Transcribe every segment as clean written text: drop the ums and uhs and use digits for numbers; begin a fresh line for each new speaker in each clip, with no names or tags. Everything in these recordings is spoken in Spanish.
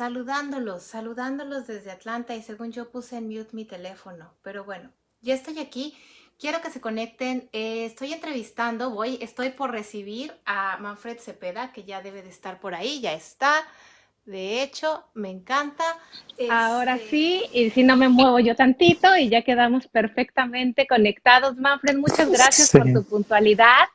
saludándolos desde Atlanta y según yo puse en mute mi teléfono, pero bueno, ya estoy aquí. Quiero que se conecten. Estoy entrevistando, estoy por recibir a Manfred Cepeda, que ya debe de estar por ahí, ya está. De hecho, me encanta.
Ahora
Este,
sí, y si no me muevo yo tantito y ya quedamos perfectamente conectados. Manfred, muchas gracias por
Sí.
tu puntualidad.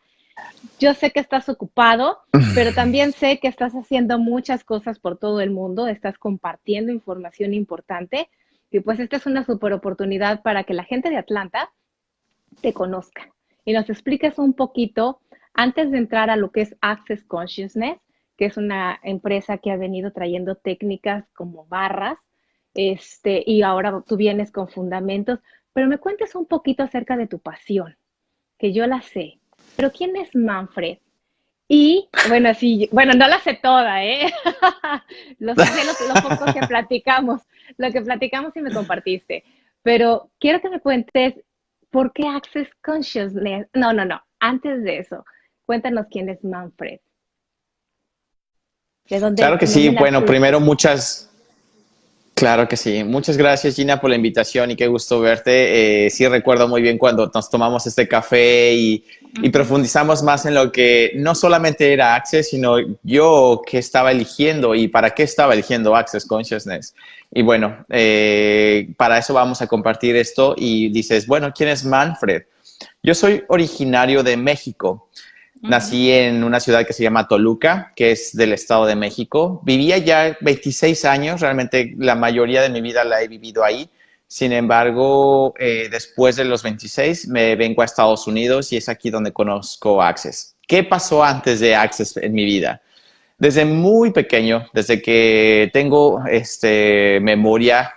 Yo sé que estás ocupado, pero también sé que estás haciendo muchas cosas por todo el mundo, estás compartiendo información importante y pues esta es una super oportunidad para que la gente de Atlanta te conozca y nos expliques un poquito antes de entrar a lo que es Access Consciousness, que es una empresa que ha venido trayendo técnicas como barras, y ahora tú vienes con fundamentos, pero me cuentes un poquito acerca de tu pasión, que yo la sé. Pero ¿quién es Manfred? Y bueno, sí, bueno, no la sé toda, ¿eh? Sé lo poco que platicamos, lo que platicamos y me compartiste. Pero quiero que me cuentes por qué Access Consciousness. No, no, no. Antes de eso, cuéntanos quién es Manfred.
Claro que
¿En
sí.
dónde
Bueno, primero
naciste?
claro que sí. Muchas gracias, Gina, por la invitación y qué gusto verte. Sí recuerdo muy bien cuando nos tomamos este café y profundizamos más en lo que no solamente era Access, sino yo qué estaba eligiendo y para qué estaba eligiendo Access Consciousness. Y bueno, para eso vamos a compartir esto y dices, bueno, ¿quién es Manfred? Yo soy originario de México. Nací en una ciudad que se llama Toluca, que es del Estado de México. Vivía ya 26 años, realmente la mayoría de mi vida la he vivido ahí. Sin embargo, después de los 26 me vengo a Estados Unidos y es aquí donde conozco Access. ¿Qué pasó antes de Access en mi vida? Desde muy pequeño, desde que tengo memoria,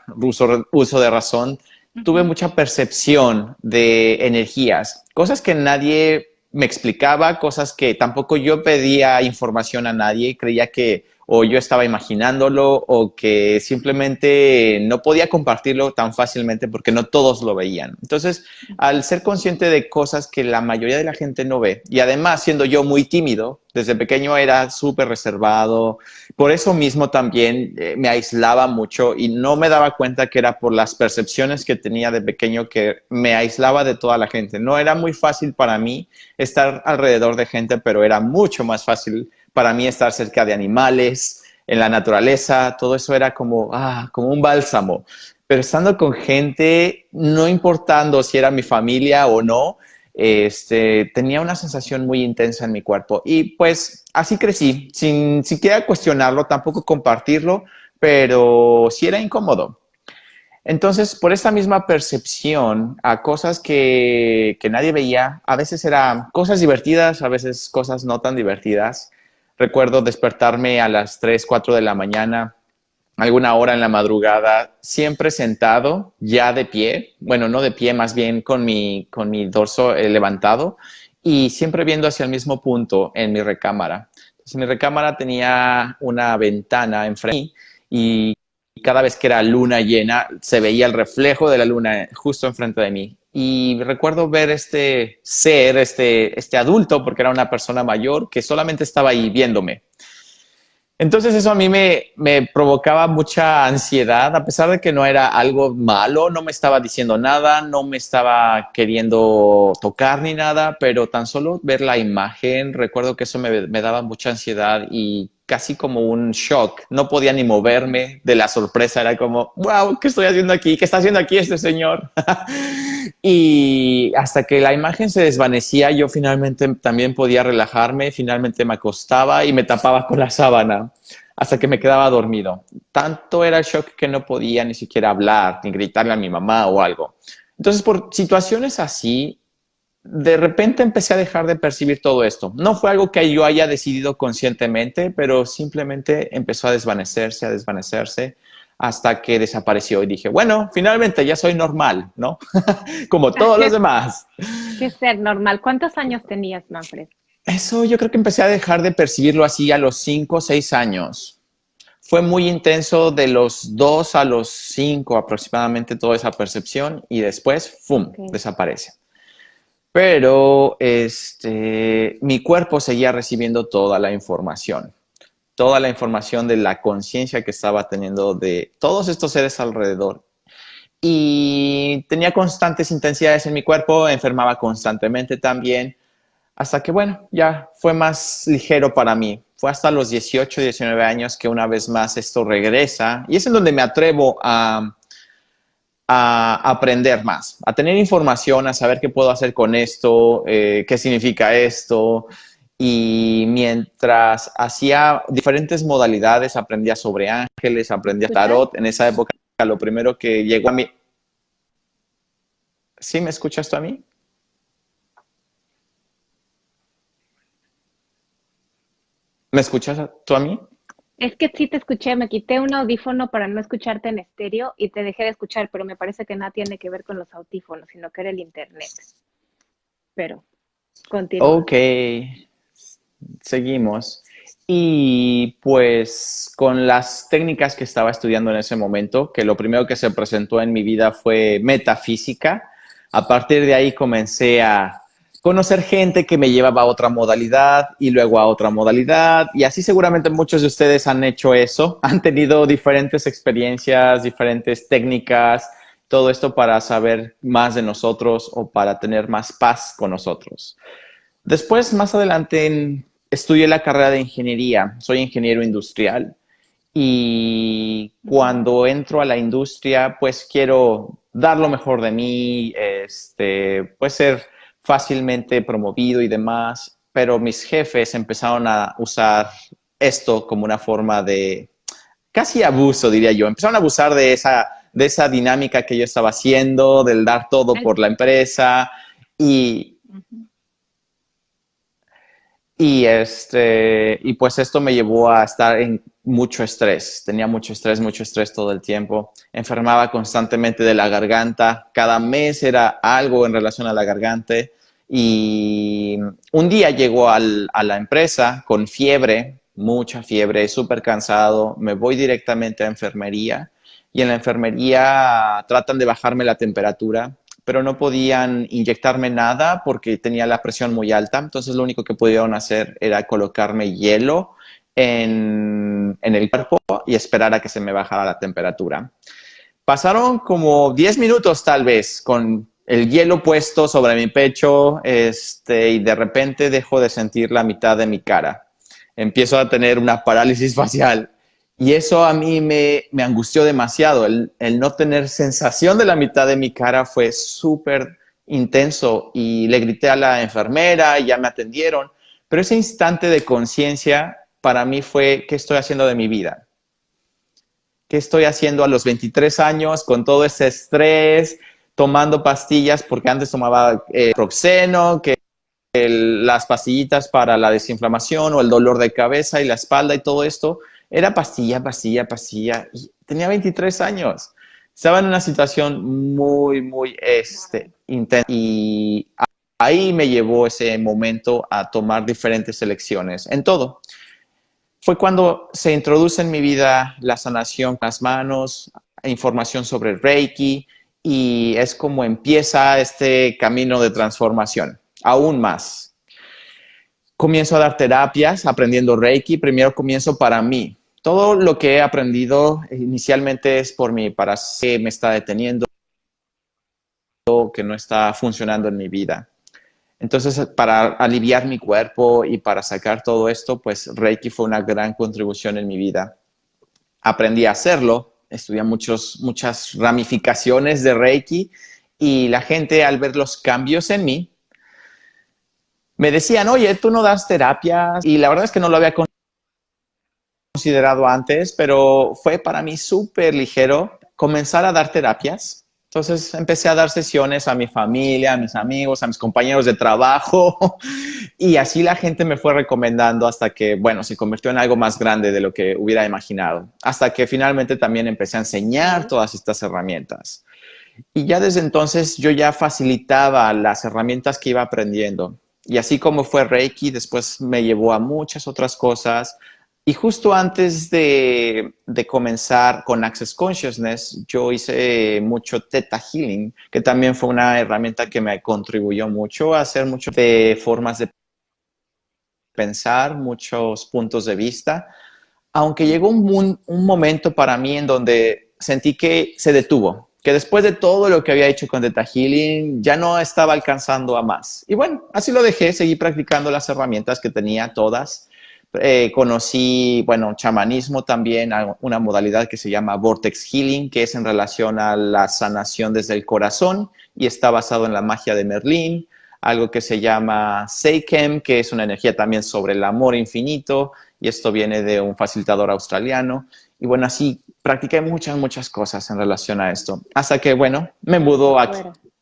uso de razón, tuve mucha percepción de energías, cosas que nadie me explicaba, cosas que tampoco yo pedía información a nadie, creía que o yo estaba imaginándolo o que simplemente no podía compartirlo tan fácilmente porque no todos lo veían. Entonces, al ser consciente de cosas que la mayoría de la gente no ve y además siendo yo muy tímido, desde pequeño era súper reservado, por eso mismo también me aislaba mucho y no me daba cuenta que era por las percepciones que tenía de pequeño que me aislaba de toda la gente. No era muy fácil para mí estar alrededor de gente, pero era mucho más fácil para mí estar cerca de animales, en la naturaleza, todo eso era como un bálsamo. Pero estando con gente, no importando si era mi familia o no, tenía una sensación muy intensa en mi cuerpo. Y pues así crecí, sin siquiera cuestionarlo, tampoco compartirlo, pero sí era incómodo. Entonces, por esta misma percepción a cosas que nadie veía, a veces eran cosas divertidas, a veces cosas no tan divertidas. Recuerdo despertarme a las 3 4 de la mañana, alguna hora en la madrugada, siempre sentado, ya de pie, bueno, no de pie, más bien con mi dorso levantado y siempre viendo hacia el mismo punto en mi recámara. Entonces, mi recámara tenía una ventana enfrente y cada vez que era luna llena se veía el reflejo de la luna justo enfrente de mí. Y recuerdo ver este ser, este adulto, porque era una persona mayor, que solamente estaba ahí viéndome. Entonces eso a mí me provocaba mucha ansiedad, a pesar de que no era algo malo, no me estaba diciendo nada, no me estaba queriendo tocar ni nada, pero tan solo ver la imagen, recuerdo que eso me daba mucha ansiedad y casi como un shock. No podía ni moverme de la sorpresa, era como, wow, ¿qué estoy haciendo aquí? ¿Qué está haciendo aquí este señor? Y hasta que la imagen se desvanecía, yo finalmente también podía relajarme, finalmente me acostaba y me tapaba con la sábana hasta que me quedaba dormido. Tanto era el shock que no podía ni siquiera hablar, ni gritarle a mi mamá o algo. Entonces, por situaciones así, de repente empecé a dejar de percibir todo esto. No fue algo que yo haya decidido conscientemente, pero simplemente empezó a desvanecerse hasta que desapareció y dije, bueno, finalmente ya soy normal, ¿no? Como todos los
¿Qué,
demás.
qué ser normal? ¿Cuántos años tenías, Manfred?
Eso yo creo que empecé a dejar de percibirlo así a los 5 o 6 años. Fue muy intenso de los 2 a los 5 aproximadamente toda esa percepción y después, ¡fum!,
Okay.
desaparece. Pero mi cuerpo seguía recibiendo toda la información. toda la información de la conciencia que estaba teniendo de todos estos seres alrededor. Y tenía constantes intensidades en mi cuerpo, enfermaba constantemente también, hasta que, bueno, ya fue más ligero para mí. Fue hasta los 18, 19 años que una vez más esto regresa, y es en donde me atrevo a aprender más, a tener información, a saber qué puedo hacer con esto, qué significa esto. Y mientras hacía diferentes modalidades, aprendía sobre ángeles, aprendía
¿Escuchas?
tarot. En esa época, lo primero que llegó a mí... ¿Sí me escuchas tú a mí? ¿Me escuchas tú a mí?
Es que sí te escuché, me quité un audífono para no escucharte en estéreo y te dejé de escuchar, pero me parece que nada tiene que ver con los audífonos, sino que era el internet. Pero continúa.
Ok, seguimos. Y pues con las técnicas que estaba estudiando en ese momento, que lo primero que se presentó en mi vida fue metafísica. A partir de ahí comencé a conocer gente que me llevaba a otra modalidad y luego a otra modalidad. Y así seguramente muchos de ustedes han hecho eso, han tenido diferentes experiencias, diferentes técnicas, todo esto para saber más de nosotros o para tener más paz con nosotros. Después, más adelante, estudié la carrera de ingeniería. Soy ingeniero industrial y
Ujú.
cuando entro a la industria, pues quiero dar lo mejor de mí, pues ser fácilmente promovido y demás, pero mis jefes empezaron a usar esto como una forma de casi abuso, diría yo. Empezaron a abusar de esa dinámica que yo estaba haciendo, del dar todo
Ay,
por la empresa y
ujú.
y pues esto me llevó a estar en mucho estrés. Tenía mucho estrés todo el tiempo. Enfermaba constantemente de la garganta. Cada mes era algo en relación a la garganta. Y un día llegó a la empresa con fiebre, mucha fiebre, súper cansado. Me voy directamente a enfermería y en la enfermería tratan de bajarme la temperatura, pero no podían inyectarme nada porque tenía la presión muy alta. Entonces lo único que pudieron hacer era colocarme hielo en el cuerpo y esperar a que se me bajara la temperatura. Pasaron como 10 minutos tal vez con el hielo puesto sobre mi pecho, y de repente dejo de sentir la mitad de mi cara. Empiezo a tener una parálisis facial y eso a mí me angustió demasiado. El no tener sensación de la mitad de mi cara fue súper intenso y le grité a la enfermera y ya me atendieron. Pero ese instante de conciencia para mí fue, ¿qué estoy haciendo de mi vida? ¿Qué estoy haciendo a los 23 años con todo ese estrés, tomando pastillas? Porque antes tomaba Proxeno, que las pastillitas para la desinflamación o el dolor de cabeza y la espalda y todo esto, era pastilla, pastilla, pastilla. Y tenía 23 años. Estaba en una situación muy intensa y ahí me llevó ese momento a tomar diferentes elecciones en todo. Fue cuando se introduce en mi vida la sanación con las manos, información sobre el Reiki y es como empieza este camino de transformación, aún más. Comienzo a dar terapias aprendiendo Reiki. Primero comienzo para mí. Todo lo que he aprendido inicialmente es por mí, para qué me está deteniendo, que no está funcionando en mi vida. Entonces, para aliviar mi cuerpo y para sacar todo esto, pues Reiki fue una gran contribución en mi vida. Aprendí a hacerlo, estudié muchas ramificaciones de Reiki y la gente al ver los cambios en mí, me decían, oye, tú no das terapias y la verdad es que no lo había considerado antes, pero fue para mí súper ligero comenzar a dar terapias. Entonces empecé a dar sesiones a mi familia, a mis amigos, a mis compañeros de trabajo y así la gente me fue recomendando hasta que, bueno, se convirtió en algo más grande de lo que hubiera imaginado. Hasta que finalmente también empecé a enseñar
Sí.
todas estas herramientas. Y ya desde entonces yo ya facilitaba las herramientas que iba aprendiendo. Y así como fue Reiki, después me llevó a muchas otras cosas. Y justo antes de comenzar con Access Consciousness, yo hice mucho Theta Healing, que también fue una herramienta que me contribuyó mucho a hacer muchas de formas de pensar, muchos puntos de vista. aunque llegó un momento para mí en donde sentí que se detuvo, que después de todo lo que había hecho con Theta Healing, ya no estaba alcanzando a más. Y bueno, así lo dejé, seguí practicando las herramientas que tenía todas. Conocí, bueno, chamanismo también, una modalidad que se llama Vortex Healing, que es en relación a la sanación desde el corazón y está basado en la magia de Merlín. Algo que se llama Seikem, que es una energía también sobre el amor infinito, y esto viene de un facilitador australiano. Y bueno, así practiqué muchas cosas en relación a esto, hasta que, bueno, me mudó aquí.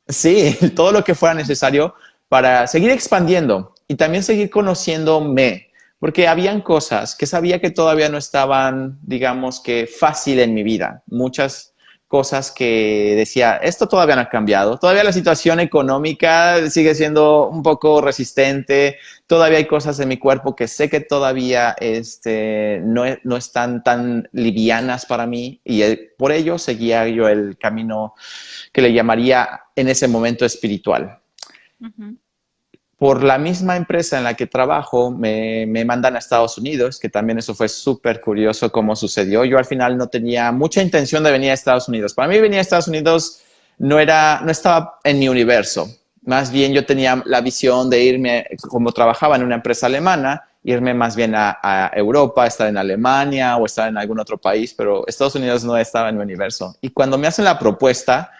Sí, todo lo que fuera necesario para seguir expandiendo y también seguir conociéndome, porque habían cosas que sabía que todavía no estaban, digamos que fácil en mi vida. Muchas cosas que decía, esto todavía no ha cambiado, todavía la situación económica sigue siendo un poco resistente, todavía hay cosas en mi cuerpo que sé que todavía no están tan livianas para mí y por ello seguía yo el camino que le llamaría en ese momento espiritual. Por la misma empresa en la que trabajo, me mandan a Estados Unidos, que también eso fue súper curioso cómo sucedió. Yo al final no tenía mucha intención de venir a Estados Unidos. Para mí venir a Estados Unidos no estaba en mi universo. Más bien yo tenía la visión de irme, como trabajaba en una empresa alemana, irme más bien a Europa, estar en Alemania o estar en algún otro país, pero Estados Unidos no estaba en mi universo. Y cuando me hacen la propuesta,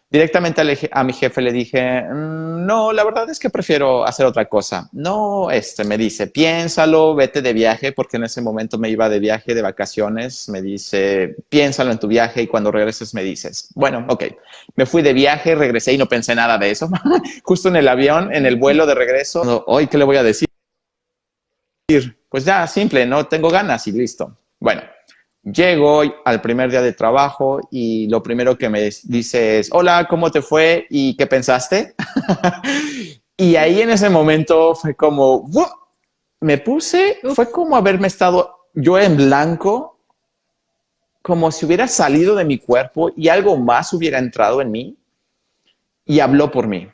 directamente a mi jefe le dije, no, la verdad es que prefiero hacer otra cosa. No, me dice, piénsalo, vete de viaje, porque en ese momento me iba de viaje, de vacaciones. Me dice, piénsalo en tu viaje y cuando regreses me dices. Bueno, ok. Me fui de viaje, regresé y no pensé nada de eso. Justo en el avión, en el vuelo de regreso, hoy, ¿qué le voy a decir? Pues ya, simple, no tengo ganas y listo. Bueno, llego al primer día de trabajo y lo primero que me dice es, hola, ¿cómo te fue? ¿Y qué pensaste? Y ahí en ese momento fue como, ¡wow! Fue como haberme estado yo en blanco, como si hubiera salido de mi cuerpo y algo más hubiera entrado en mí y habló por mí.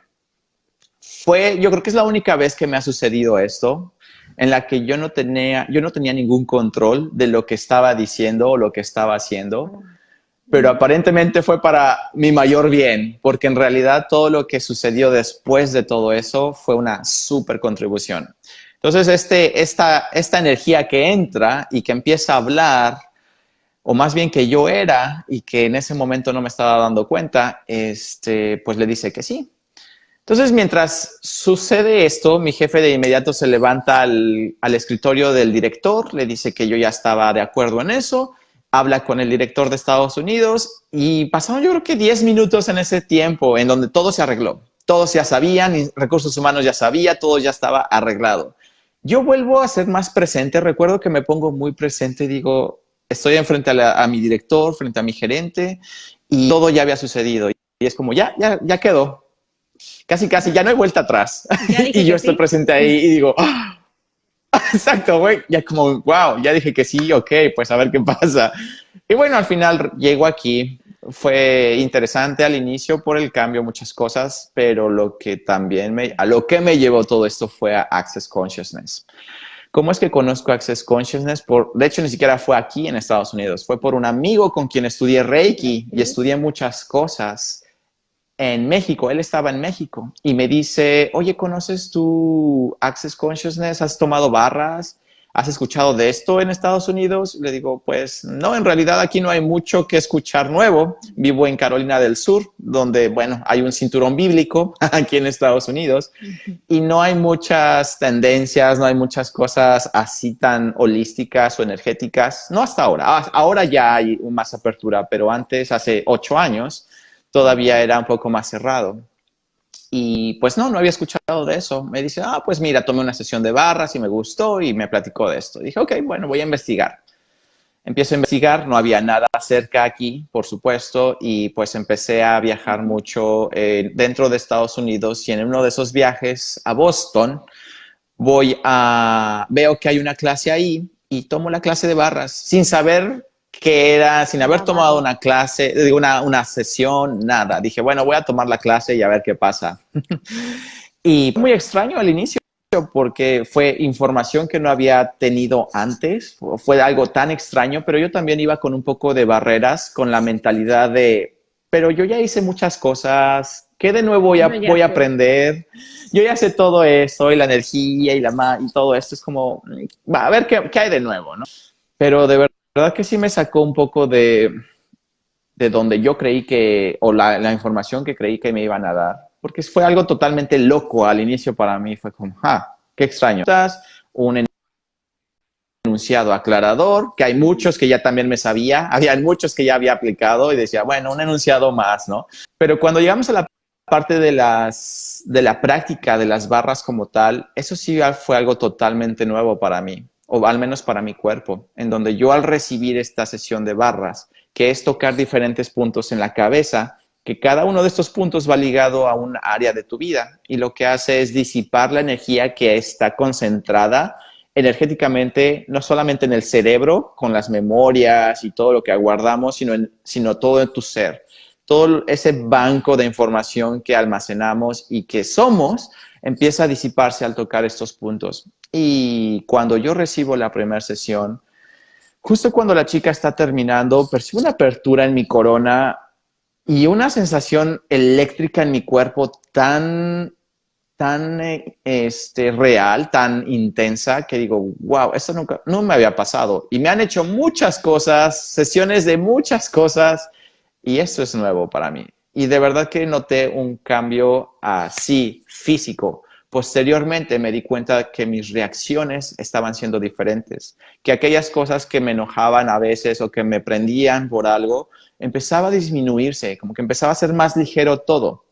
Yo creo que es la única vez que me ha sucedido esto, en la que yo no tenía ningún control de lo que estaba diciendo o lo que estaba haciendo, pero aparentemente fue para mi mayor bien, porque en realidad todo lo que sucedió después de todo eso fue una súper contribución. Entonces, esta energía que entra y que empieza a hablar, o más bien que yo era y que en ese momento no me estaba dando cuenta, pues le dice que sí. Entonces, mientras sucede esto, mi jefe de inmediato se levanta al escritorio del director, le dice que yo ya estaba de acuerdo en eso, habla con el director de Estados Unidos y pasaron yo creo que 10 minutos en ese tiempo en donde todo se arregló. Todos ya sabían, y recursos humanos ya sabía, todo ya estaba arreglado. Yo vuelvo a ser más presente, recuerdo que me pongo muy presente y digo, estoy enfrente a mi director, frente a mi gerente y todo ya había sucedido. Y es como, ya quedó. Casi, ya no hay vuelta atrás. Y yo estoy presente ahí y digo, ¡ah! Exacto, güey, ya como, wow, ya dije que sí, ok, pues a ver qué pasa. Y bueno, al final llego aquí. Fue interesante al inicio por el cambio, muchas cosas, pero a lo que me llevó todo esto fue a Access Consciousness. ¿Cómo es que conozco Access Consciousness? De hecho, ni siquiera fue aquí en Estados Unidos, fue por un amigo con quien estudié Reiki y estudié muchas cosas en México. Él estaba en México y me dice, oye, ¿conoces tú Access Consciousness? ¿Has tomado barras? ¿Has escuchado de esto en Estados Unidos? Le digo, pues no, en realidad aquí no hay mucho que escuchar nuevo. Vivo en Carolina del Sur, donde, bueno, hay un cinturón bíblico aquí en Estados Unidos y no hay muchas tendencias, no hay muchas cosas así tan holísticas o energéticas. No hasta ahora. Ahora ya hay más apertura, pero antes, hace 8 años, todavía era un poco más cerrado. Y pues no había escuchado de eso. Me dice, pues mira, tomé una sesión de barras y me gustó y me platicó de esto. Dije, ok, bueno, voy a investigar. Empiezo a investigar, no había nada cerca aquí, por supuesto, y pues empecé a viajar mucho dentro de Estados Unidos y en uno de esos viajes a Boston veo que hay una clase ahí y tomo la clase de barras sin saber qué era, sin haber tomado una clase, una sesión, nada. Dije, bueno, voy a tomar la clase y a ver qué pasa. Y muy extraño al inicio. porque fue información que no había tenido antes, fue algo tan extraño, pero yo también iba con un poco de barreras, con la mentalidad de, pero yo ya hice muchas cosas, ¿qué de nuevo voy a aprender? Yo ya sé todo eso, y la energía y todo esto, es como, va, a ver qué hay de nuevo, ¿no? Pero de verdad que sí me sacó un poco de donde yo creí que, o la información que creí que me iban a dar, porque fue algo totalmente loco al inicio para mí, fue como, qué extraño. Un enunciado aclarador, que hay muchos que ya también me sabía, había muchos que ya había aplicado y decía, bueno, un enunciado más, ¿no? Pero cuando llegamos a la parte de la práctica de las barras como tal, eso sí fue algo totalmente nuevo para mí, o al menos para mi cuerpo, en donde yo al recibir esta sesión de barras, que es tocar diferentes puntos en la cabeza, que cada uno de estos puntos va ligado a un área de tu vida y lo que hace es disipar la energía que está concentrada energéticamente, no solamente en el cerebro, con las memorias y todo lo que aguardamos, sino todo en tu ser. Todo ese banco de información que almacenamos y que somos, empieza a disiparse al tocar estos puntos. Y cuando yo recibo la primera sesión, justo cuando la chica está terminando, percibo una apertura en mi corona y una sensación eléctrica en mi cuerpo tan real, tan intensa, que digo, wow, esto nunca, no me había pasado. Y me han hecho muchas cosas, sesiones de muchas cosas, y esto es nuevo para mí. Y de verdad que noté un cambio así, físico. Posteriormente me di cuenta que mis reacciones estaban siendo diferentes, que aquellas cosas que me enojaban a veces o que me prendían por algo, empezaba a disminuirse, como que empezaba a ser más ligero todo.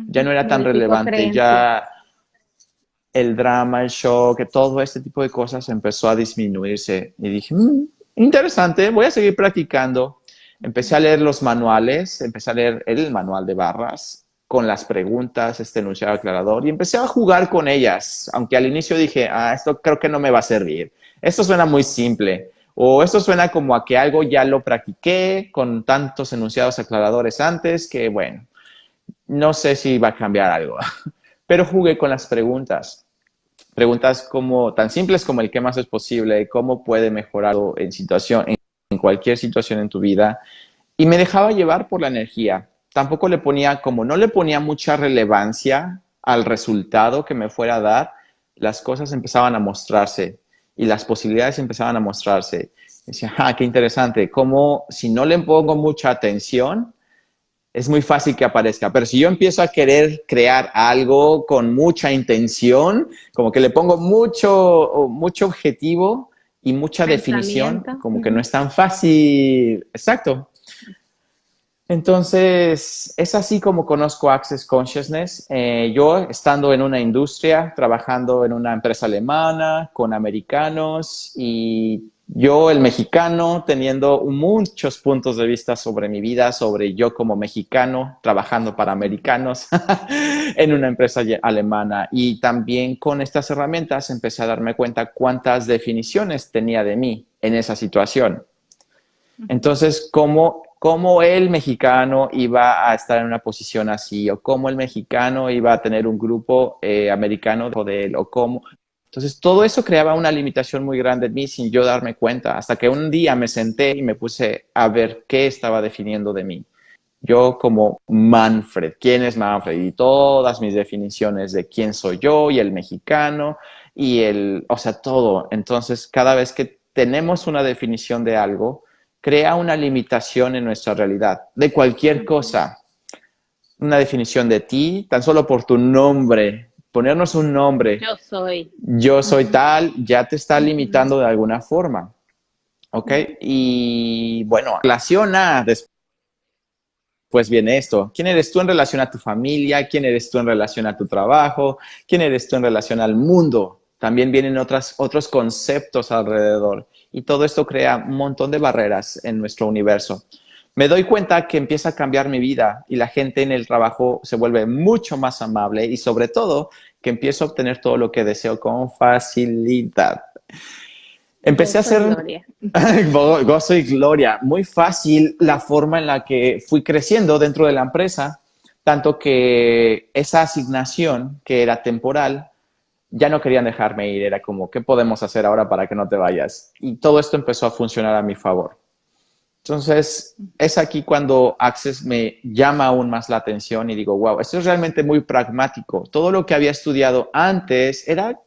Ya no era tan relevante, ya el drama, el shock, todo este tipo de cosas empezó a disminuirse. Y dije, interesante, voy a seguir practicando. Empecé a leer los manuales, empecé a leer el manual de barras con las preguntas, este enunciado aclarador, y empecé a jugar con ellas, aunque al inicio dije, esto creo que no me va a servir. Esto suena muy simple, o esto suena como a que algo ya lo practiqué con tantos enunciados aclaradores antes, que bueno, no sé si va a cambiar algo. Pero jugué con las preguntas. Preguntas como tan simples como el qué más es posible, cómo puede mejorar en cualquier situación en tu vida. Y me dejaba llevar por la energía. Tampoco no le ponía mucha relevancia al resultado que me fuera a dar, las cosas empezaban a mostrarse y las posibilidades empezaban a mostrarse. Decía, qué interesante, como si no le pongo mucha atención, es muy fácil que aparezca, pero si yo empiezo a querer crear algo con mucha intención, como que le pongo mucho objetivo y mucha definición, como que no es tan fácil. Exacto. Entonces, es así como conozco Access Consciousness. Yo, estando en una industria, trabajando en una empresa alemana, con americanos, y yo, el mexicano, teniendo muchos puntos de vista sobre mi vida, sobre yo como mexicano, trabajando para americanos en una empresa alemana. Y también con estas herramientas empecé a darme cuenta cuántas definiciones tenía de mí en esa situación. Entonces, ¿cómo el mexicano iba a estar en una posición así? ¿O cómo el mexicano iba a tener un grupo americano de él? ¿O cómo? Entonces, todo eso creaba una limitación muy grande en mí sin yo darme cuenta, hasta que un día me senté y me puse a ver qué estaba definiendo de mí. Yo como Manfred, ¿quién es Manfred? Y todas mis definiciones de quién soy yo y el mexicano o sea, todo. Entonces, cada vez que tenemos una definición de algo, crea una limitación en nuestra realidad, de cualquier cosa. Una definición de ti, tan solo por tu nombre, ponernos un nombre. Yo soy tal, ya te está limitando de alguna forma. ¿Ok? Y bueno, relaciona después viene esto. ¿Quién eres tú en relación a tu familia? ¿Quién eres tú en relación a tu trabajo? ¿Quién eres tú en relación al mundo? También vienen otros conceptos alrededor. Y todo esto crea un montón de barreras en nuestro universo. Me doy cuenta que empieza a cambiar mi vida y la gente en el trabajo se vuelve mucho más amable y sobre todo que empiezo a obtener todo lo que deseo con facilidad. Empecé a hacer gozo y gloria. Muy fácil la forma en la que fui creciendo dentro de la empresa, tanto que esa asignación que era temporal ya no querían dejarme ir. Era como, ¿qué podemos hacer ahora para que no te vayas? Y todo esto empezó a funcionar a mi favor. Entonces, es aquí cuando Access me llama aún más la atención y digo, wow, esto es realmente muy pragmático. Todo lo que había estudiado antes era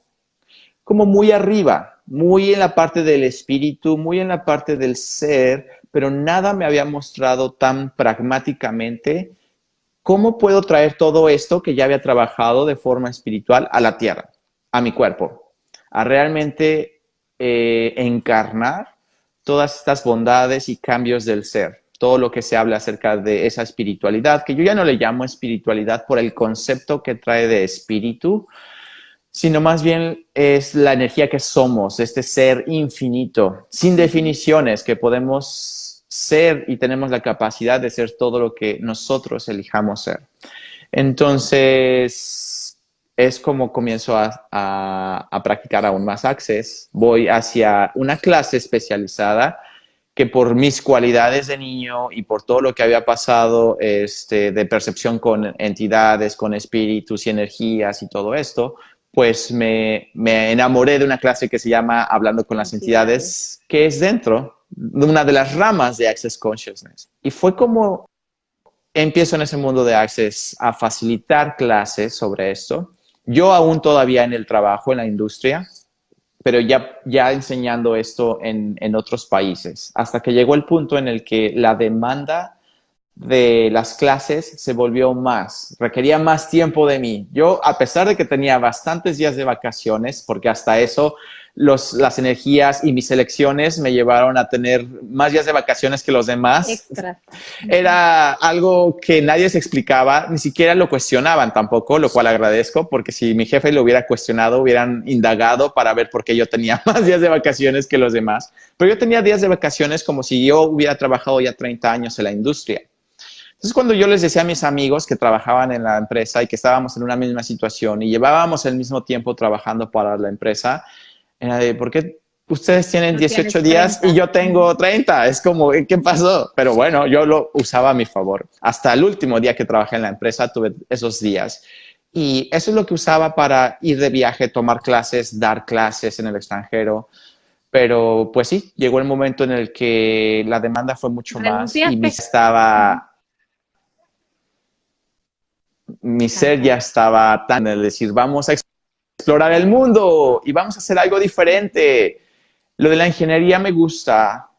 como muy arriba, muy en la parte del espíritu, muy en la parte del ser, pero nada me había mostrado tan pragmáticamente cómo puedo traer todo esto que ya había trabajado de forma espiritual a la tierra, a mi cuerpo, a realmente encarnar todas estas bondades y cambios del ser, todo lo que se habla acerca de esa espiritualidad, que yo ya no le llamo espiritualidad por el concepto que trae de espíritu, sino más bien es la energía que somos, este ser infinito, sin definiciones, que podemos ser y tenemos la capacidad de ser todo lo que nosotros elijamos ser. Entonces, es como comienzo a practicar aún más Access. Voy hacia una clase especializada que por mis cualidades de niño y por todo lo que había pasado de percepción con entidades, con espíritus y energías y todo esto, pues me enamoré de una clase que se llama Hablando con las entidades, que es dentro de una de las ramas de Access Consciousness. Y fue como empiezo en ese mundo de Access a facilitar clases sobre esto. Yo aún todavía en el trabajo, en la industria, pero ya enseñando esto en otros países, hasta que llegó el punto en el que la demanda de las clases se volvió más, requería más tiempo de mí. Yo, a pesar de que tenía bastantes días de vacaciones, porque hasta eso las energías y mis elecciones me llevaron a tener más días de vacaciones que los demás.
Extras.
Era algo que nadie se explicaba, ni siquiera lo cuestionaban tampoco, lo cual agradezco, porque si mi jefe lo hubiera cuestionado, hubieran indagado para ver por qué yo tenía más días de vacaciones que los demás. Pero yo tenía días de vacaciones como si yo hubiera trabajado ya 30 años en la industria. Entonces, cuando yo les decía a mis amigos que trabajaban en la empresa y que estábamos en una misma situación y llevábamos el mismo tiempo trabajando para la empresa, era de, ¿por qué ustedes tienen 18 días y yo tengo 30? Es como, ¿qué pasó? Pero bueno, yo lo usaba a mi favor. Hasta el último día que trabajé en la empresa tuve esos días. Y eso es lo que usaba para ir de viaje, tomar clases, dar clases en el extranjero. Pero pues sí, llegó el momento en el que la demanda fue mucho más y mi ser ya estaba tan el decir, vamos a explorar el mundo y vamos a hacer algo diferente. Lo de la ingeniería me gusta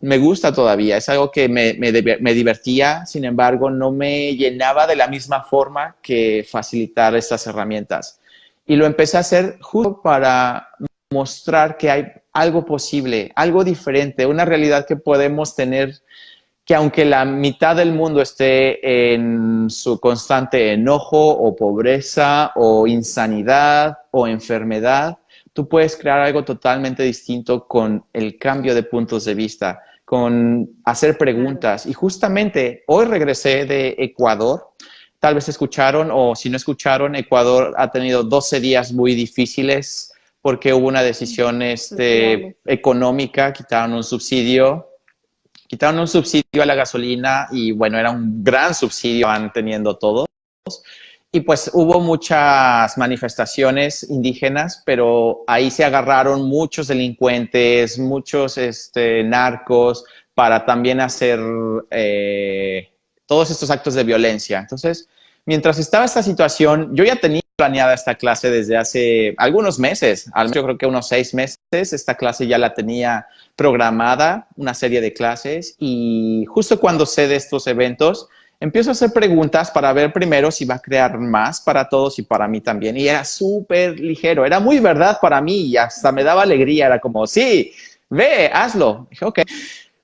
todavía, es algo que me divertía, sin embargo, no me llenaba de la misma forma que facilitar estas herramientas. Y lo empecé a hacer justo para mostrar que hay algo posible, algo diferente, una realidad que podemos tener, que aunque la mitad del mundo esté en su constante enojo o pobreza o insanidad o enfermedad, tú puedes crear algo totalmente distinto con el cambio de puntos de vista, con hacer preguntas. Y justamente hoy regresé de Ecuador. Tal vez escucharon o si no escucharon, Ecuador ha tenido 12 días muy difíciles porque hubo una decisión económica, quitaron un subsidio a la gasolina y bueno, era un gran subsidio van teniendo todos. Y pues hubo muchas manifestaciones indígenas, pero ahí se agarraron muchos delincuentes, muchos narcos para también hacer todos estos actos de violencia. Entonces, mientras estaba esta situación, yo ya tenía planeada esta clase desde hace algunos meses, al menos yo creo que unos 6 meses. Esta clase ya la tenía programada, una serie de clases, y justo cuando sé de estos eventos, empiezo a hacer preguntas para ver primero si va a crear más para todos y para mí también. Y era súper ligero, era muy verdad para mí y hasta me daba alegría. Era como, sí, ve, hazlo. Dije, ok,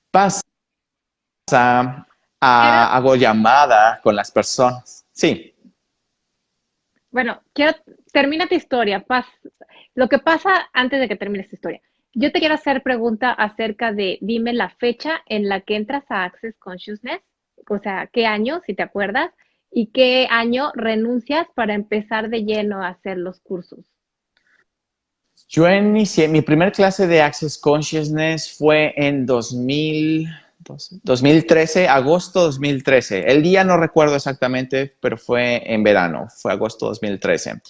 pasa, hago llamada con las personas. Sí.
Bueno, termina tu historia. Lo que pasa antes de que termines tu historia. Yo te quiero hacer pregunta acerca de, dime la fecha en la que entras a Access Consciousness, o sea, qué año, si te acuerdas, y qué año renuncias para empezar de lleno a hacer los cursos.
Yo inicié, mi primer clase de Access Consciousness fue en 2013, agosto 2013. El día no recuerdo exactamente, pero fue en verano, fue agosto 2013.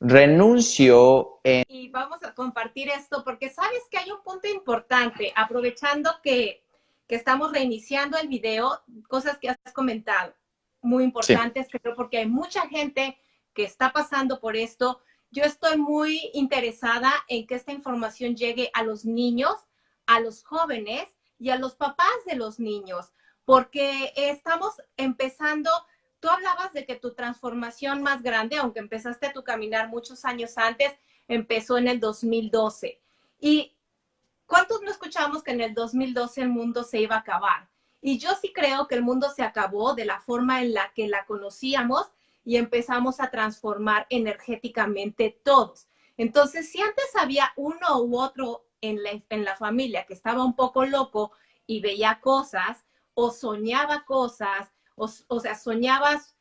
renuncio en...
Y vamos a compartir esto porque sabes que hay un punto importante, aprovechando que estamos reiniciando el video, cosas que has comentado, muy
Sí,
importantes, creo, porque hay mucha gente que está pasando por esto. Yo estoy muy interesada en que esta información llegue a los niños, a los jóvenes y a los papás de los niños, porque estamos empezando. Tú hablabas de que tu transformación más grande, aunque empezaste tu caminar muchos años antes, empezó en el 2012. ¿Y cuántos no escuchamos que en el 2012 el mundo se iba a acabar? Y yo sí creo que el mundo se acabó de la forma en la que la conocíamos y empezamos a transformar energéticamente todos. Entonces, si antes había uno u otro en la familia que estaba un poco loco y veía cosas o soñaba cosas, o sea, soñabas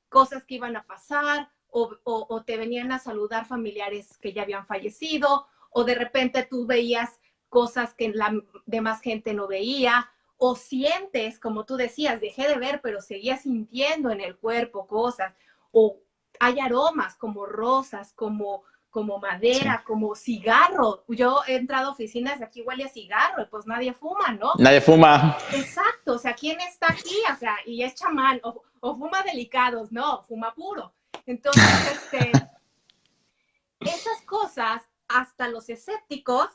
cosas que iban a pasar o te venían a saludar familiares que ya habían fallecido o de repente tú veías cosas que la demás gente no veía o sientes, como tú decías, dejé de ver, pero seguía sintiendo en el cuerpo cosas o hay aromas como rosas, como madera,
sí.
como cigarro. Yo he entrado a oficinas y aquí huele a cigarro y pues nadie fuma, ¿no?
Nadie fuma.
Exacto, o sea, ¿quién está aquí? O sea, y es chamán, o fuma delicados, no, fuma puro. Entonces, esas cosas, hasta los escépticos,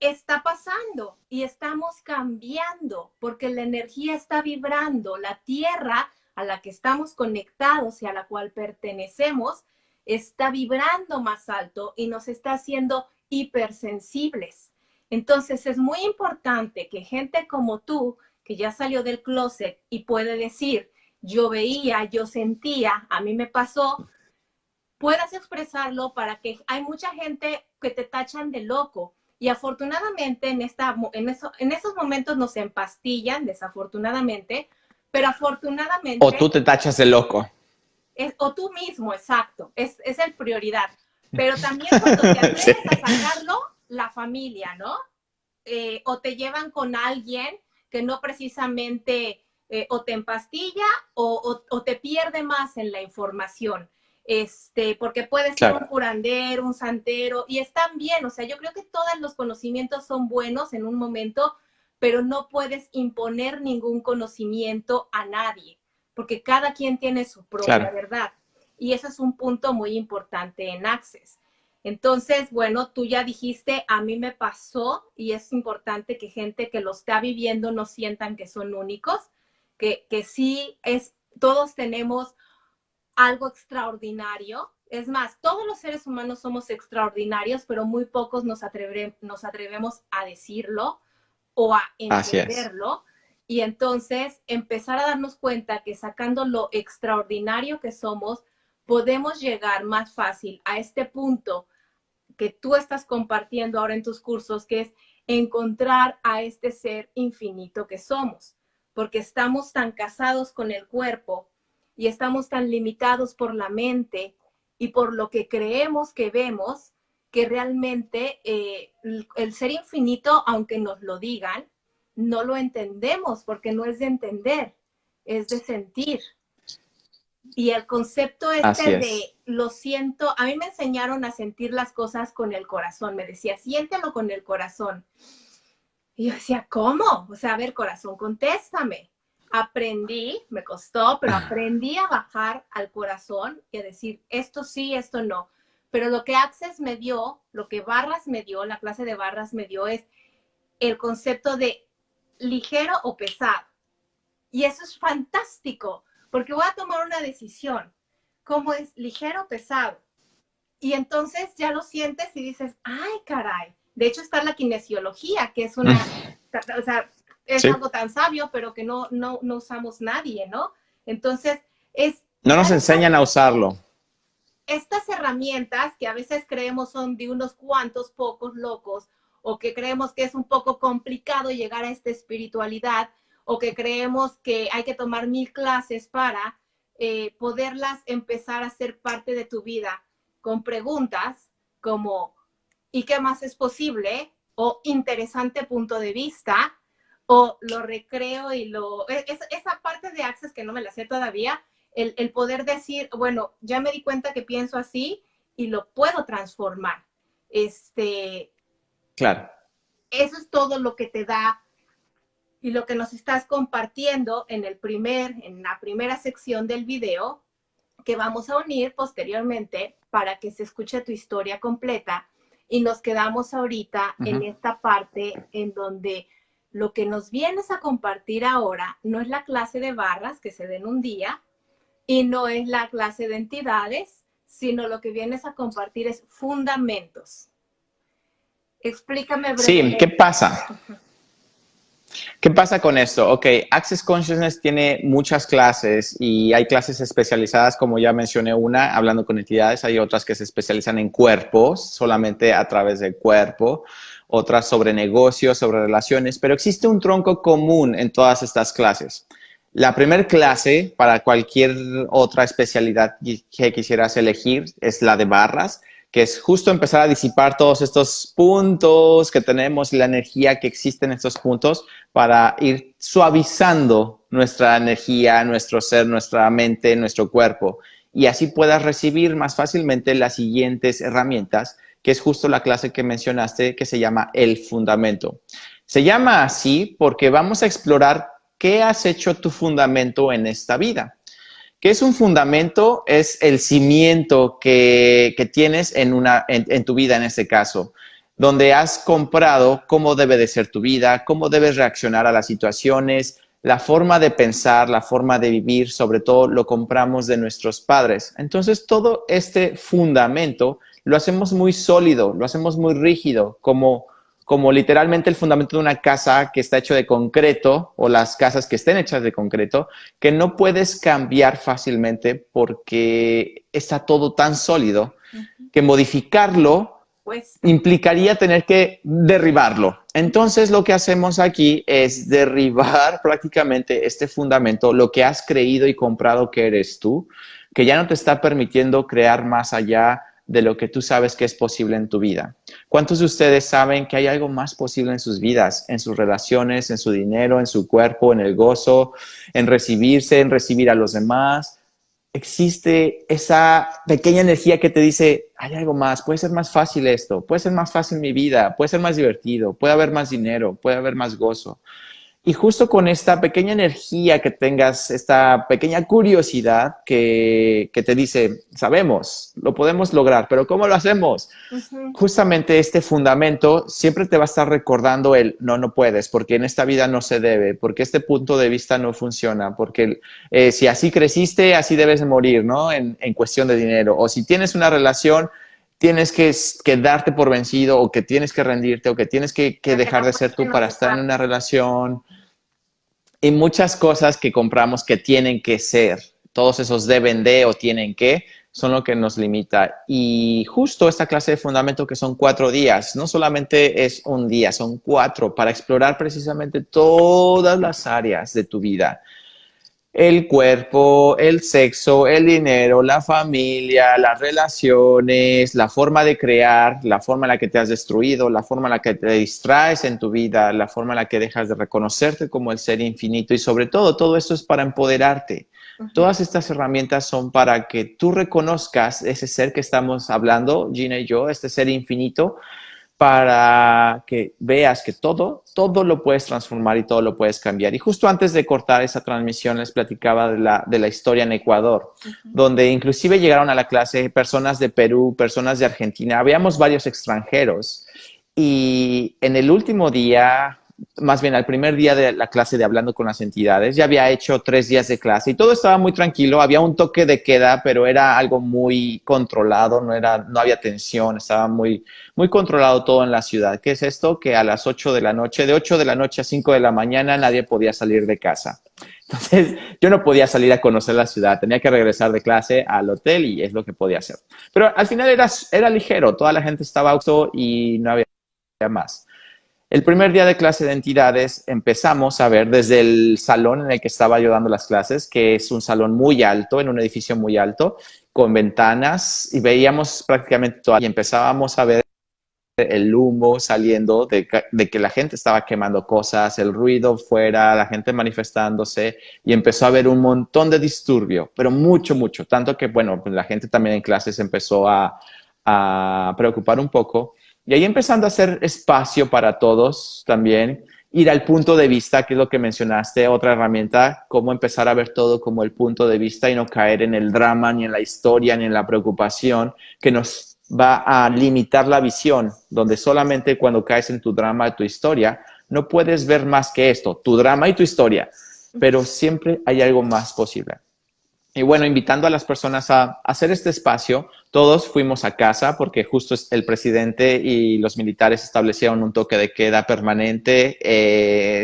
está pasando y estamos cambiando porque la energía está vibrando, la tierra a la que estamos conectados y a la cual pertenecemos está vibrando más alto y nos está haciendo hipersensibles. Entonces es muy importante que gente como tú, que ya salió del closet y puede decir, yo veía, yo sentía, a mí me pasó, puedas expresarlo para que hay mucha gente que te tachan de loco. Y afortunadamente en esos momentos nos empastillan, desafortunadamente, pero
O
afortunadamente,
tú te tachas de loco.
o tú mismo, exacto, es el prioridad. Pero también cuando te
Sí.
atreves a sacarlo, la familia, ¿no? O te llevan con alguien que no precisamente o te empastilla o te pierde más en la información. Porque puede ser un
Claro,
curandero, un santero, y están bien, o sea, yo creo que todos los conocimientos son buenos en un momento, pero no puedes imponer ningún conocimiento a nadie, porque cada quien tiene su propia
claro.
verdad. Y ese es un punto muy importante en Access. Entonces, bueno, tú ya dijiste, a mí me pasó y es importante que gente que lo está viviendo no sientan que son únicos, que sí es, todos tenemos algo extraordinario. Es más, todos los seres humanos somos extraordinarios, pero muy pocos nos atrevemos a decirlo o a
Así es.
entenderlo. Y entonces empezar a darnos cuenta que sacando lo extraordinario que somos, podemos llegar más fácil a este punto que tú estás compartiendo ahora en tus cursos, que es encontrar a este ser infinito que somos, porque estamos tan casados con el cuerpo y estamos tan limitados por la mente y por lo que creemos que vemos, que realmente el ser infinito, aunque nos lo digan, no lo entendemos porque no es de entender, es de sentir. Y el concepto
Así
de
es.
lo siento, a mí me enseñaron a sentir las cosas con el corazón, me decía, siéntelo con el corazón. Y yo decía, ¿cómo? O sea, a ver, corazón, contéstame. Aprendí, me costó, pero aprendí a bajar al corazón y a decir, esto sí, esto no. Pero lo que Access me dio, lo que Barras me dio, la clase de Barras me dio es el concepto de ligero o pesado. Y eso es fantástico, porque voy a tomar una decisión, como es ligero o pesado. Y entonces ya lo sientes y dices, ay, caray. De hecho está la kinesiología, que es o sea, es
Sí.
algo tan sabio, pero que no usamos nadie, ¿no? Entonces, es
No nos
dar
enseñan a usarlo.
estas herramientas que a veces creemos son de unos cuantos pocos locos o que creemos que es un poco complicado llegar a esta espiritualidad o que creemos que hay que tomar 1000 clases para poderlas empezar a ser parte de tu vida con preguntas como ¿y qué más es posible? O interesante punto de vista o lo recreo y esa parte de Access que no me la sé todavía, el poder decir, bueno, ya me di cuenta que pienso así y lo puedo transformar.
Claro.
Eso es todo lo que te da y lo que nos estás compartiendo en la primera sección del video, que vamos a unir posteriormente para que se escuche tu historia completa, y nos quedamos ahorita en esta parte en donde lo que nos vienes a compartir ahora no es la clase de barras que se den un día y no es la clase de entidades, sino lo que vienes a compartir es fundamentos. Explícame brevemente.
Sí, ¿qué pasa? ¿Qué pasa con esto? Ok, Access Consciousness tiene muchas clases y hay clases especializadas, como ya mencioné una, hablando con entidades, hay otras que se especializan en cuerpos, solamente a través del cuerpo, otras sobre negocios, sobre relaciones, pero existe un tronco común en todas estas clases. La primera clase para cualquier otra especialidad que quisieras elegir es la de barras, que es justo empezar a disipar todos estos puntos que tenemos y la energía que existe en estos puntos para ir suavizando nuestra energía, nuestro ser, nuestra mente, nuestro cuerpo, y así puedas recibir más fácilmente las siguientes herramientas, que es justo la clase que mencionaste, que se llama el fundamento. Se llama así porque vamos a explorar qué has hecho tu fundamento en esta vida. ¿Qué es un fundamento? Es el cimiento que tienes en tu vida en este caso, donde has comprado cómo debe de ser tu vida, cómo debes reaccionar a las situaciones, la forma de pensar, la forma de vivir, sobre todo lo compramos de nuestros padres. Entonces, todo este fundamento lo hacemos muy sólido, lo hacemos muy rígido, como literalmente el fundamento de una casa que está hecho de concreto, o las casas que estén hechas de concreto, que no puedes cambiar fácilmente porque está todo tan sólido que modificarlo implicaría tener que derribarlo. Entonces, lo que hacemos aquí es derribar prácticamente este fundamento, lo que has creído y comprado que eres tú, que ya no te está permitiendo crear más allá de lo que tú sabes que es posible en tu vida. ¿Cuántos de ustedes saben que hay algo más posible en sus vidas, en sus relaciones, en su dinero, en su cuerpo, en el gozo, en recibirse, en recibir a los demás? Existe esa pequeña energía que te dice, hay algo más, puede ser más fácil esto, puede ser más fácil mi vida, puede ser más divertido, puede haber más dinero, puede haber más gozo. Y justo con esta pequeña energía que tengas, esta pequeña curiosidad que te dice, sabemos, lo podemos lograr, pero ¿cómo lo hacemos? Justamente este fundamento siempre te va a estar recordando no puedes, porque en esta vida no se debe, porque este punto de vista no funciona, porque si así creciste, así debes morir, ¿no? En cuestión de dinero. O si tienes una relación, tienes que darte por vencido, o que tienes que rendirte, o que tienes que dejar de ser tú para estar en una relación. Y muchas cosas que compramos que tienen que ser, todos esos deben de o tienen que, son lo que nos limita. Y justo esta clase de fundamento, que son 4 días, no solamente es un día, son 4 para explorar precisamente todas las áreas de tu vida. El cuerpo, el sexo, el dinero, la familia, las relaciones, la forma de crear, la forma en la que te has destruido, la forma en la que te distraes en tu vida, la forma en la que dejas de reconocerte como el ser infinito, y sobre todo esto es para empoderarte. Todas estas herramientas son para que tú reconozcas ese ser que estamos hablando, Gina y yo, este ser infinito, para que veas que todo lo puedes transformar y todo lo puedes cambiar. Y justo antes de cortar esa transmisión les platicaba de la historia en Ecuador, donde inclusive llegaron a la clase personas de Perú, personas de Argentina, habíamos varios extranjeros, y en el último día, más bien al primer día de la clase de Hablando con las Entidades, ya había hecho 3 días de clase y todo estaba muy tranquilo, había un toque de queda, pero era algo muy controlado, no había tensión, estaba muy controlado todo en la ciudad. ¿Qué es esto? Que a las 8 de la noche, de 8 de la noche a 5 de la mañana, nadie podía salir de casa. Entonces, yo no podía salir a conocer la ciudad, tenía que regresar de clase al hotel y es lo que podía hacer. Pero al final era ligero, toda la gente estaba auto y no había más. El primer día de clase de entidades empezamos a ver desde el salón en el que estaba yo dando las clases, que es un salón muy alto, en un edificio muy alto, con ventanas, y veíamos prácticamente todo, y empezábamos a ver el humo saliendo de que la gente estaba quemando cosas, el ruido fuera, la gente manifestándose, y empezó a haber un montón de disturbio, pero mucho, tanto que, bueno, pues la gente también en clases empezó a a preocupar un poco. Y ahí empezando a hacer espacio para todos también, ir al punto de vista, que es lo que mencionaste, otra herramienta, cómo empezar a ver todo como el punto de vista y no caer en el drama, ni en la historia, ni en la preocupación, que nos va a limitar la visión, donde solamente cuando caes en tu drama, tu historia, no puedes ver más que esto, tu drama y tu historia, pero siempre hay algo más posible. Y bueno, invitando a las personas a hacer este espacio, todos fuimos a casa porque justo el presidente y los militares establecieron un toque de queda permanente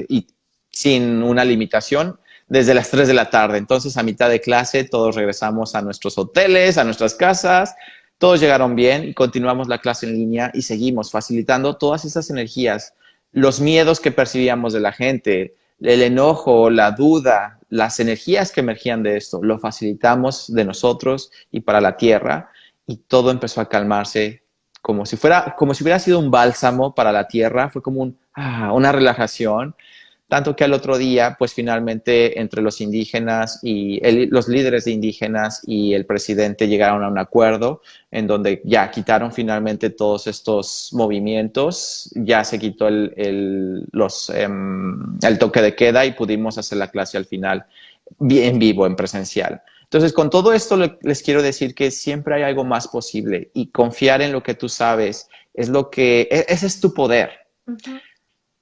y sin una limitación desde las 3 de la tarde. Entonces, a mitad de clase, todos regresamos a nuestros hoteles, a nuestras casas, todos llegaron bien y continuamos la clase en línea y seguimos facilitando todas esas energías, los miedos que percibíamos de la gente, el enojo, la duda, las energías que emergían de esto, lo facilitamos de nosotros y para la tierra y todo empezó a calmarse como si hubiera sido un bálsamo para la tierra, fue como una relajación, tanto que al otro día, pues finalmente entre los indígenas y los líderes de indígenas y el presidente llegaron a un acuerdo en donde ya quitaron finalmente todos estos movimientos, ya se quitó el toque de queda y pudimos hacer la clase al final en vivo, en presencial. Entonces, con todo esto les quiero decir que siempre hay algo más posible y confiar en lo que tú sabes ese es tu poder.
Ujú.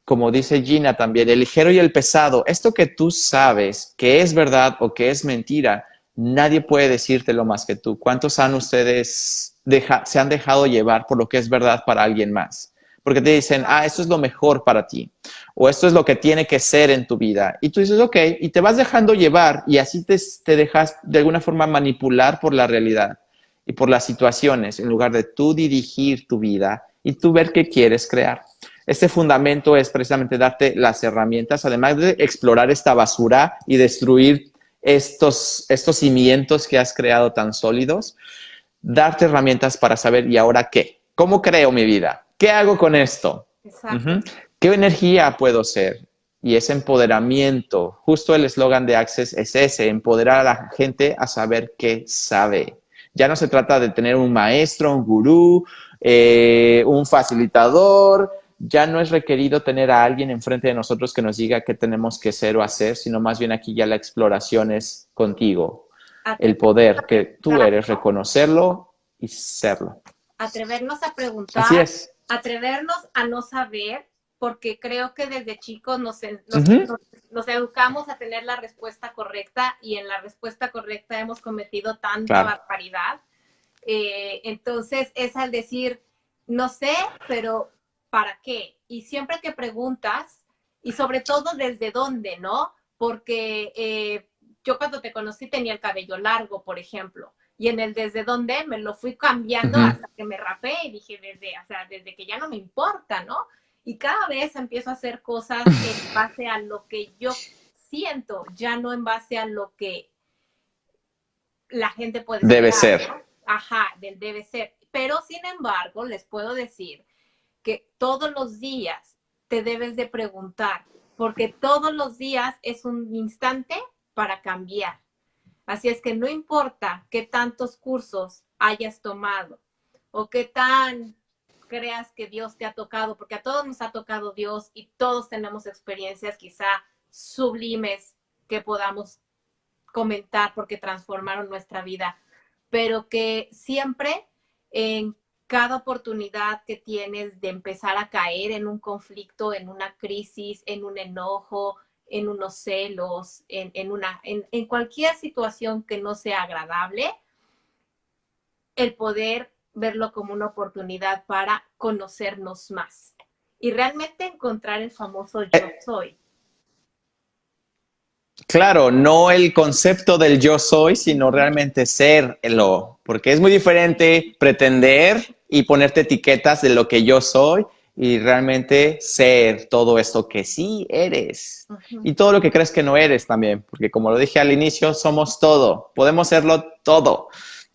Como dice Gina también, el ligero y el pesado, esto que tú sabes que es verdad o que es mentira, nadie puede decírtelo más que tú. ¿Cuántos ustedes se han dejado llevar por lo que es verdad para alguien más? Porque te dicen, esto es lo mejor para ti, o esto es lo que tiene que ser en tu vida. Y tú dices, ok, y te vas dejando llevar y así te dejas de alguna forma manipular por la realidad y por las situaciones, en lugar de tú dirigir tu vida y tú ver qué quieres crear. Este fundamento es precisamente darte las herramientas, además de explorar esta basura y destruir estos cimientos que has creado tan sólidos, darte herramientas para saber, ¿y ahora qué? ¿Cómo creo mi vida? ¿Qué hago con esto?
Exacto.
¿Qué energía puedo ser? Y ese empoderamiento, justo el eslogan de Access es ese, empoderar a la gente a saber qué sabe. Ya no se trata de tener un maestro, un gurú, un facilitador. Ya no es requerido tener a alguien enfrente de nosotros que nos diga qué tenemos que ser o hacer, sino más bien aquí ya la exploración es contigo. El poder que tú eres, reconocerlo y serlo.
Atrevernos a preguntar,
Así es.
atrevernos a no saber, porque creo que desde chicos nos educamos a tener la respuesta correcta y en la respuesta correcta hemos cometido tanta barbaridad. Entonces es al decir, no sé, pero ¿para qué? Y siempre que preguntas, y sobre todo desde dónde, ¿no? Porque yo cuando te conocí tenía el cabello largo, por ejemplo, y en el desde dónde me lo fui cambiando hasta que me rapé y dije desde que ya no me importa, ¿no? Y cada vez empiezo a hacer cosas en base a lo que yo siento, ya no en base a lo que la gente puede esperar,
debe ser.
¿no? Ajá, del debe ser. Pero sin embargo, les puedo decir que todos los días te debes de preguntar, porque todos los días es un instante para cambiar. Así es que no importa qué tantos cursos hayas tomado o qué tan creas que Dios te ha tocado, porque a todos nos ha tocado Dios y todos tenemos experiencias quizá sublimes que podamos comentar porque transformaron nuestra vida, pero que siempre en cada oportunidad que tienes de empezar a caer en un conflicto, en una crisis, en un enojo, en unos celos, en cualquier situación que no sea agradable, el poder verlo como una oportunidad para conocernos más y realmente encontrar el famoso yo soy.
Claro, no el concepto del yo soy, sino realmente serlo, porque es muy diferente pretender y ponerte etiquetas de lo que yo soy y realmente ser todo esto que sí eres y todo lo que crees que no eres también, porque como lo dije al inicio, somos todo, podemos serlo todo.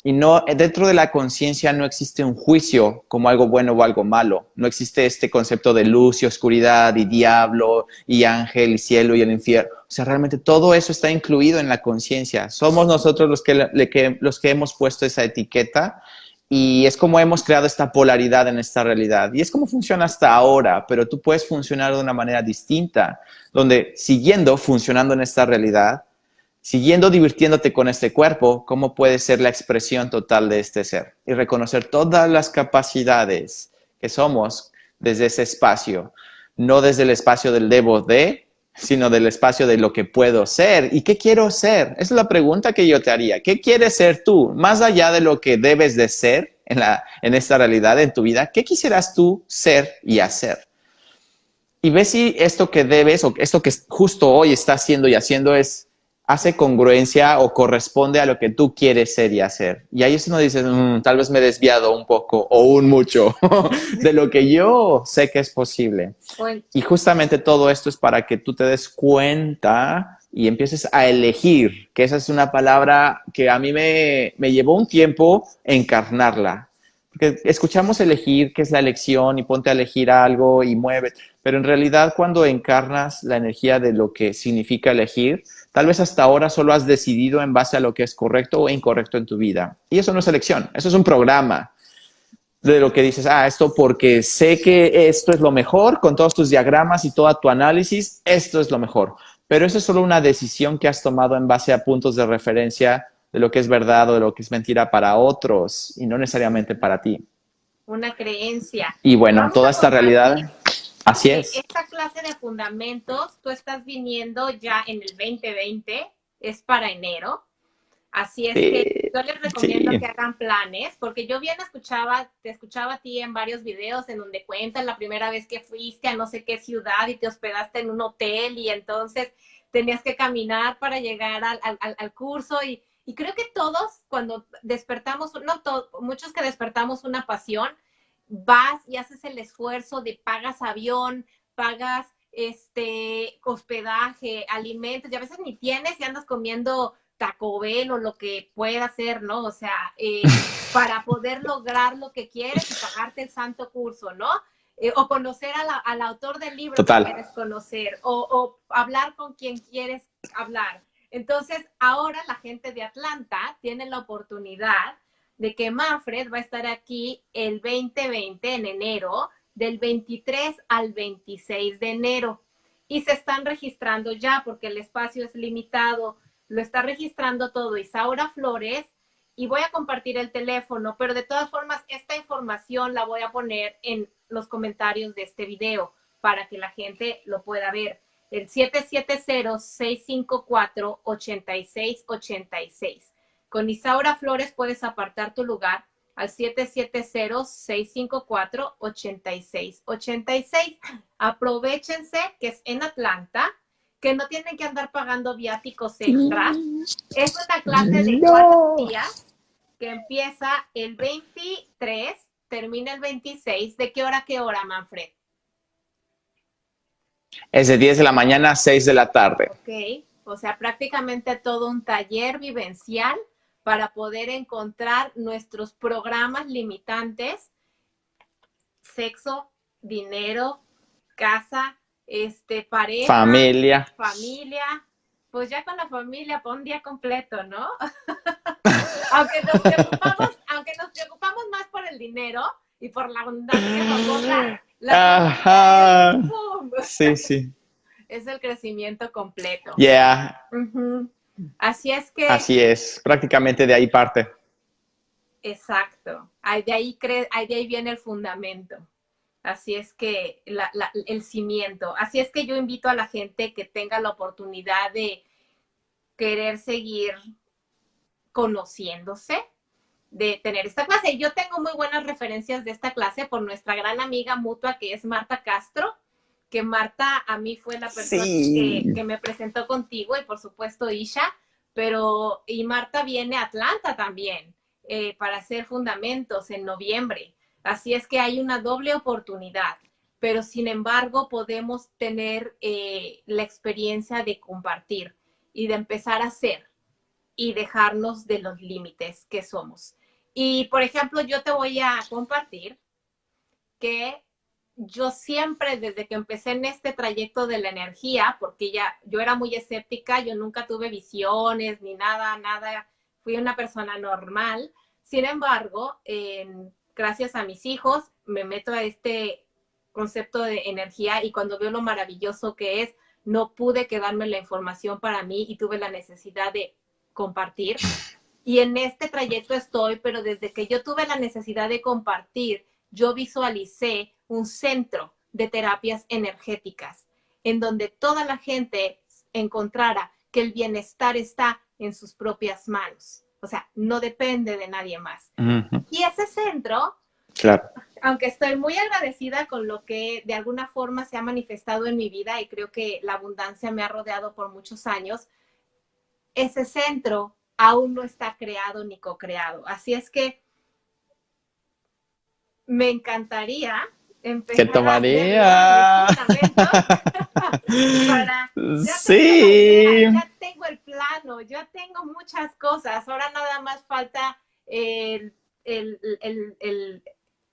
Y no, dentro de la conciencia no existe un juicio como algo bueno o algo malo. No existe este concepto de luz y oscuridad y diablo y ángel y cielo y el infierno. O sea, realmente todo eso está incluido en la conciencia. Somos nosotros los que hemos puesto esa etiqueta Y es como hemos creado esta polaridad en esta realidad. Y es como funciona hasta ahora, pero tú puedes funcionar de una manera distinta, donde siguiendo funcionando en esta realidad, siguiendo divirtiéndote con este cuerpo, ¿cómo puede ser la expresión total de este ser? Y reconocer todas las capacidades que somos desde ese espacio, no desde el espacio del debo de, sino del espacio de lo que puedo ser. ¿Y qué quiero ser? Esa es la pregunta que yo te haría. ¿Qué quieres ser tú? Más allá de lo que debes de ser en esta realidad, en tu vida, ¿qué quisieras tú ser y hacer? Y ve si esto que debes o esto que justo hoy estás haciendo y haciendo hace congruencia o corresponde a lo que tú quieres ser y hacer. Y ahí es donde dices, tal vez me he desviado un poco o un mucho de lo que yo sé que es posible.
Bueno,
Y justamente todo esto es para que tú te des cuenta y empieces a elegir, que esa es una palabra que a mí me llevó un tiempo encarnarla. Porque escuchamos elegir, que es la elección, y ponte a elegir algo y mueve. Pero en realidad cuando encarnas la energía de lo que significa elegir, tal vez hasta ahora solo has decidido en base a lo que es correcto o incorrecto en tu vida. Y eso no es elección, eso es un programa de lo que dices, esto porque sé que esto es lo mejor, con todos tus diagramas y todo tu análisis, esto es lo mejor. Pero eso es solo una decisión que has tomado en base a puntos de referencia de lo que es verdad o de lo que es mentira para otros y no necesariamente para ti.
una creencia.
Y bueno,
Vamos
toda
a
esta
compartir
realidad, así
que
es.
esta clase de fundamentos tú estás viniendo ya en el 2020, es para enero. Así es que
Sí,
yo les recomiendo
sí.
que hagan planes, porque yo bien te escuchaba a ti en varios videos en donde cuentas la primera vez que fuiste a no sé qué ciudad y te hospedaste en un hotel y entonces tenías que caminar para llegar al curso y creo que todos cuando despertamos, no todos, muchos que despertamos una pasión, vas y haces el esfuerzo de pagas avión, pagas hospedaje, alimentos, y a veces ni tienes y andas comiendo Taco Bell o lo que pueda hacer, ¿no? O sea, para poder lograr lo que quieres y pagarte el santo curso, ¿no? O conocer al autor del libro que
Total.
quieres conocer, o hablar con quien quieres hablar. Entonces, ahora la gente de Atlanta tiene la oportunidad de que Manfred va a estar aquí el 2020 en enero, del 23 al 26 de enero. Y se están registrando ya porque el espacio es limitado. Lo está registrando todo Isaura Flores y voy a compartir el teléfono, pero de todas formas esta información la voy a poner en los comentarios de este video para que la gente lo pueda ver. El 770-654-8686. Con Isaura Flores puedes apartar tu lugar al 770-654-8686. Aprovechense que es en Atlanta, que no tienen que andar pagando viáticos extras. Es una clase de 4 días que empieza el 23, termina el 26. ¿De qué hora a qué hora, Manfred?
Es de 10 de la mañana a 6 de la tarde.
Ok, o sea, prácticamente todo un taller vivencial para poder encontrar nuestros programas limitantes, sexo, dinero, casa, pareja,
Familia.
familia. Pues ya con la familia, pon día completo, ¿no? aunque nos preocupamos más por el dinero y por la abundancia famosa, la familia es, ¡pum!
Sí, sí.
Es el crecimiento completo.
Yeah.
Así es que,
Así es. Prácticamente de ahí parte.
exacto, de ahí viene el fundamento. Así es que el cimiento. Así es que yo invito a la gente que tenga la oportunidad de querer seguir conociéndose, de tener esta clase. Y yo tengo muy buenas referencias de esta clase por nuestra gran amiga mutua que es Marta Castro, que Marta a mí fue la persona que me presentó contigo y por supuesto Isha, y Marta viene a Atlanta también para hacer fundamentos en noviembre. Así es que hay una doble oportunidad, pero sin embargo podemos tener la experiencia de compartir y de empezar a hacer y dejarnos de los límites que somos. Y, por ejemplo, yo te voy a compartir que yo siempre, desde que empecé en este trayecto de la energía, porque yo era muy escéptica, yo nunca tuve visiones ni nada, fui una persona normal, Sin embargo, gracias a mis hijos, me meto a este concepto de energía y cuando veo lo maravilloso que es, no pude quedarme la información para mí y tuve la necesidad de compartir. Y en este trayecto estoy, pero desde que yo tuve la necesidad de compartir, yo visualicé un centro de terapias energéticas en donde toda la gente encontrara que el bienestar está en sus propias manos. O sea, no depende de nadie más. Y ese centro,
Claro.
aunque estoy muy agradecida con lo que de alguna forma se ha manifestado en mi vida y creo que la abundancia me ha rodeado por muchos años, ese centro aún no está creado ni co-creado. Así es que me encantaría empezar
¿Qué tomaría?
a hacer mis fundamentos para, ya
Sí.
tengo la idea, ya tengo el plano, ya tengo muchas cosas. Ahora nada más falta el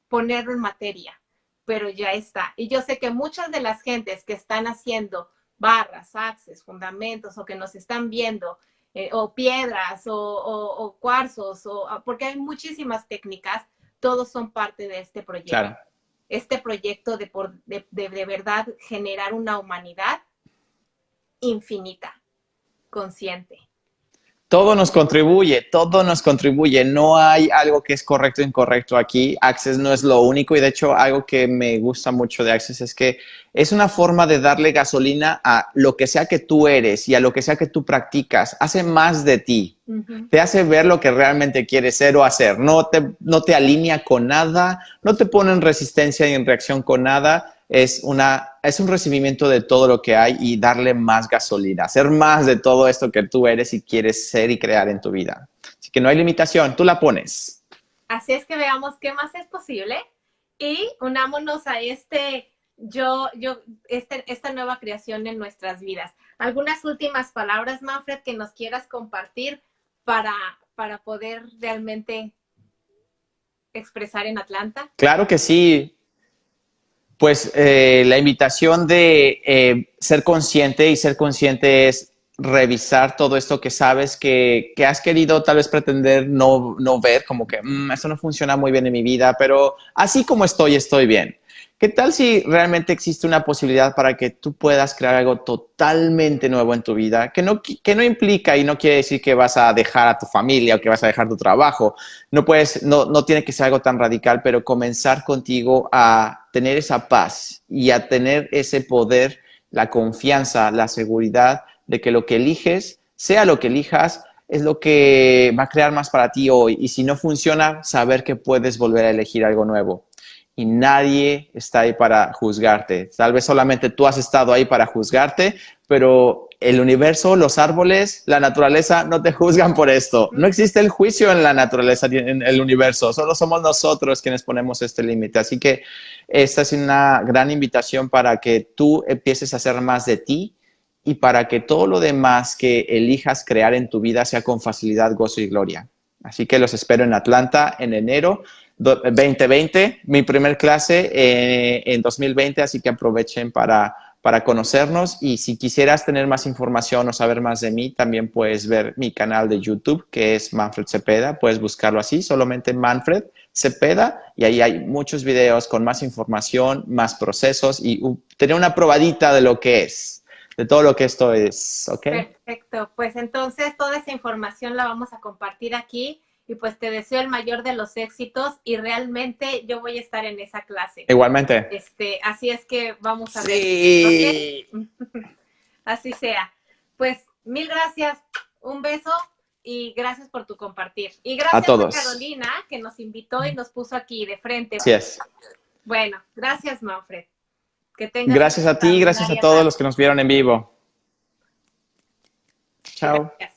ponerlo en materia, pero ya está. Y yo sé que muchas de las gentes que están haciendo barras, axes, fundamentos o que nos están viendo, o piedras o cuarzos, porque hay muchísimas técnicas, todos son parte de este proyecto.
Claro.
Este proyecto de verdad generar una humanidad infinita, consciente.
Todo nos contribuye. No hay algo que es correcto o incorrecto aquí. Access no es lo único y de hecho algo que me gusta mucho de Access es que es una forma de darle gasolina a lo que sea que tú eres y a lo que sea que tú practicas. Hace más de ti. Te hace ver lo que realmente quieres ser o hacer. No te alinea con nada, no te pone en resistencia y en reacción con nada. Es un recibimiento de todo lo que hay y darle más gasolina, hacer más de todo esto que tú eres y quieres ser y crear en tu vida. Así que no hay limitación, tú la pones.
Así es que veamos qué más es posible y unámonos a esta nueva creación en nuestras vidas. ¿Algunas últimas palabras, Manfred, que nos quieras compartir para poder realmente expresar en Atlanta?
Claro que sí. Pues la invitación de ser consciente y ser consciente es revisar todo esto que sabes que has querido tal vez pretender no ver, como que eso no funciona muy bien en mi vida, pero así como estoy bien. ¿Qué tal si realmente existe una posibilidad para que tú puedas crear algo totalmente nuevo en tu vida? Que no implica y no quiere decir que vas a dejar a tu familia o que vas a dejar tu trabajo. No tiene que ser algo tan radical, pero comenzar contigo a tener esa paz y a tener ese poder, la confianza, la seguridad de que lo que eliges, sea lo que elijas, es lo que va a crear más para ti hoy. Y si no funciona, saber que puedes volver a elegir algo nuevo. Y nadie está ahí para juzgarte. Tal vez solamente tú has estado ahí para juzgarte, pero el universo, los árboles, la naturaleza no te juzgan por esto. No existe el juicio en la naturaleza, en el universo. Solo somos nosotros quienes ponemos este límite. Así que esta es una gran invitación para que tú empieces a hacer más de ti y para que todo lo demás que elijas crear en tu vida sea con facilidad, gozo y gloria. Así que los espero en Atlanta en enero 2020, mi primer clase en 2020, así que aprovechen para conocernos y si quisieras tener más información o saber más de mí, también puedes ver mi canal de YouTube que es Manfred Cepeda, puedes buscarlo así, solamente Manfred Cepeda y ahí hay muchos videos con más información, más procesos y tener una probadita de lo que es, de todo lo que esto es, ¿ok?
Perfecto, pues entonces toda esa información la vamos a compartir aquí. Y pues te deseo el mayor de los éxitos y realmente yo voy a estar en esa clase.
Igualmente.
Así es que vamos a ver.
Sí.
¿Okay? Así sea. Pues mil gracias, un beso y gracias por tu compartir. Y gracias
a todos.
A Carolina que nos invitó y nos puso aquí de frente.
Así es.
Bueno, gracias Manfred. Que tengas
gracias a ti, gracias a todos los que nos vieron en vivo. Chao.
Gracias.